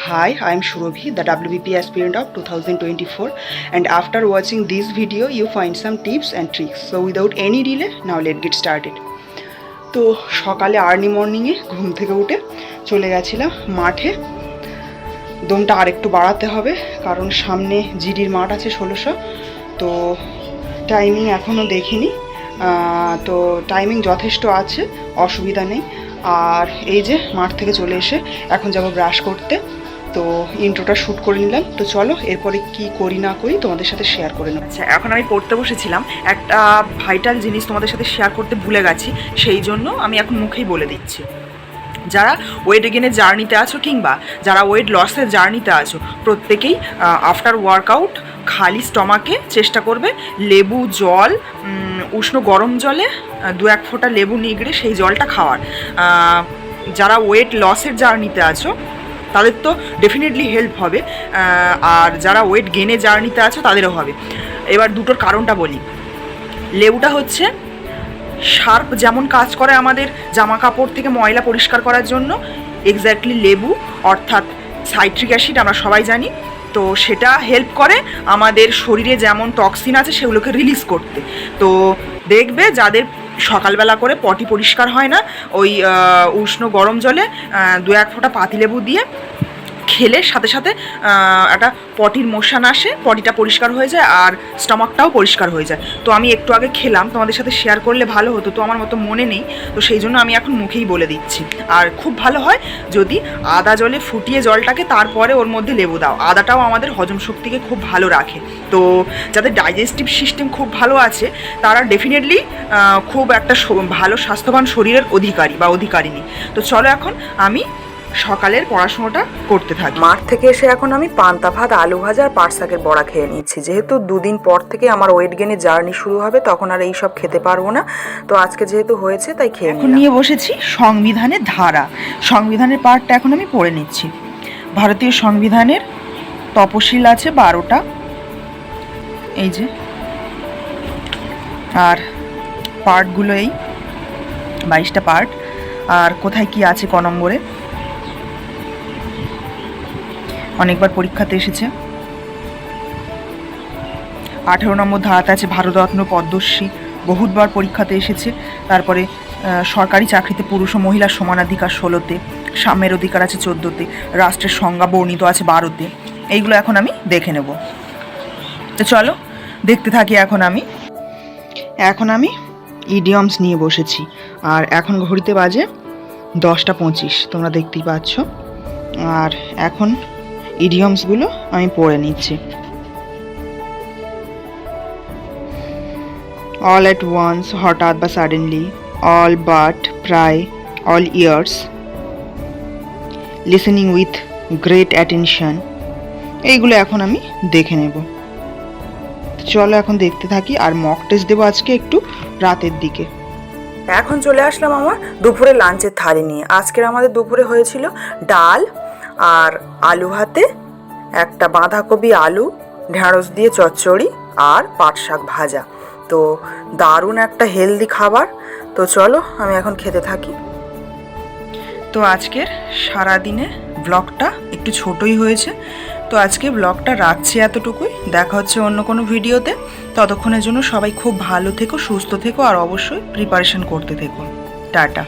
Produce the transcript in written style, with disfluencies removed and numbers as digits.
Hi, I am Shurabhi, the WBP aspirant of 2024, and after watching this video you find some tips and tricks. So without any delay, now let's get started. তো সকালে early মর্নিংয়ে ঘুম থেকে উঠে চলে গেছিলাম মাঠে। দমটা আরেকটু বাড়াতে হবে কারণ সামনে জিডির মাঠ আছে 1600। তো টাইমিং এখনও দেখিনি, তো টাইমিং যথেষ্ট আছে, অসুবিধা নেই। আর এই যে মাঠ থেকে চলে এসে এখন যাব ব্রাশ করতে। তো ইন্ট্রোটা শ্যুট করে নিলাম। তো চলো এরপরে কি করি না করি তোমাদের সাথে শেয়ার করে নেব। আচ্ছা, এখন আমি পড়তে বসেছিলাম, একটা ভাইটাল জিনিস তোমাদের সাথে শেয়ার করতে ভুলে গেছি, সেই জন্য আমি এখন মুখেই বলে দিচ্ছি। যারা ওয়েট গেনের জার্নিতে আছো কিংবা যারা ওয়েট লসের জার্নিতে আছো, প্রত্যেকেই আফটার ওয়ার্কআউট খালি স্টমাকে চেষ্টা করবে লেবু জল, উষ্ণ গরম জলে 2-1 ফোঁটা লেবু নিগড়ে সেই জলটা খাওয়ার। যারা ওয়েট লসের জার্নিতে আছো তাদের তো ডেফিনেটলি হেল্প হবে, আর যারা ওয়েট গেনে জার্নিতে আছো তাদেরও হবে। এবার দুটোর কারণটা বলি। লেবুটা হচ্ছে শার্প যেমন কাজ করে আমাদের জামা কাপড় থেকে ময়লা পরিষ্কার করার জন্য, এক্স্যাক্টলি লেবু অর্থাৎ সাইট্রিক অ্যাসিড আমরা সবাই জানি, তো সেটা হেল্প করে আমাদের শরীরে যেমন টক্সিন আছে সেগুলোকে রিলিজ করতে। তো দেখবে যাদের সকালবেলা করে পটি পরিষ্কার হয় না, ওই উষ্ণ গরম জলে 2-1 ফোঁটা পাতিলেবু দিয়ে খেলে সাথে সাথে একটা পটির মোশন আসে, পটিটা পরিষ্কার হয়ে যায় আর স্টমাকটাও পরিষ্কার হয়ে যায়। তো আমি একটু আগে খেলাম, তোমাদের সাথে শেয়ার করলে ভালো হতো, তো আমার মতো মনে নেই, তো সেই জন্য আমি এখন মুখেই বলে দিচ্ছি। আর খুব ভালো হয় যদি আদা জলে ফুটিয়ে জলটাকে তারপরে ওর মধ্যে লেবু দাও। আদাটাও আমাদের হজম শক্তিকে খুব ভালো রাখে। তো যাদের ডাইজেস্টিভ সিস্টেম খুব ভালো আছে তারা ডেফিনেটলি খুব একটা ভালো স্বাস্থ্যবান শরীরের অধিকারী বা অধিকারিণী। তো চলো এখন আমি সকালের পড়াশোনাটা করতে থাকি। মাঠ থেকে এসে এখন আমি পান্তা ভাত, আলু ভাজা আর পাট শাকের বড়া খেয়ে নিচ্ছি। যেহেতু 2 দিন পর থেকে আমার ওয়েট গেনের জার্নি শুরু হবে, তখন আর এইসব খেতে পারবো না, তো আজকে যেহেতু হয়েছে তাই খেয়ে নিলাম। নিয়ে বসেছি সংবিধানের ধারা, সংবিধানের পার্টটা এখন আমি পড়ে নিচ্ছি। ভারতীয় সংবিধানের তপশিল আছে 12টা, এই যে, আর পার্টগুলো এই 22টা পার্ট। আর কোথায় কি আছে ক নম্বরে অনেকবার পরীক্ষাতে এসেছে। 18 নম্বর ধারাতে আছে ভারতরত্ন পদ্মশ্রী, বহুতবার পরীক্ষাতে এসেছে। তারপরে সরকারি চাকরিতে পুরুষ ও মহিলার সমানাধিকার 16তে, সাম্যের অধিকার আছে 14তে, রাষ্ট্রের সংজ্ঞা বর্ণিত আছে 12তে। এইগুলো এখন আমি দেখে নেব। তো চলো দেখতে থাকি। এখন আমি ইডিয়মস নিয়ে বসেছি, আর এখন ঘড়িতে বাজে 10টা 25, তোমরা দেখতেই পাচ্ছ। আর এখন ইডিয়মসগুলো আমি পড়ে নিচ্ছি। অল অ্যাট ওয়ান্স, হঠাৎ বা সাডেনলি, অল বাট, প্রায়, all years, listening with great attention, এইগুলো এখন আমি দেখে নেব। চলো এখন দেখতে থাকি। আর মক টেস্ট দেবো আজকে একটু রাতের দিকে। এখন চলে আসলাম আমার দুপুরে লাঞ্চের থালি নিয়ে। আজকের আমাদের দুপুরে হয়েছিল ডাল আর আলু ভাতে, একটা বাঁধাকপি আলু ঢ্যাঁড়স দিয়ে চচ্চড়ি আর পাট শাক ভাজা। তো দারুণ একটা হেলদি খাবার। তো চলো আমি এখন খেতে থাকি। তো আজকের সারাদিনে ব্লগটা একটু ছোটই হয়েছে, তো আজকে ব্লগটা রাখছি এতটুকুই। দেখা হচ্ছে অন্য কোনো ভিডিওতে। ততক্ষণের জন্য সবাই খুব ভালো থেকো, সুস্থ থেকো, আর অবশ্যই প্রিপারেশন করতে থেকো। টাটা।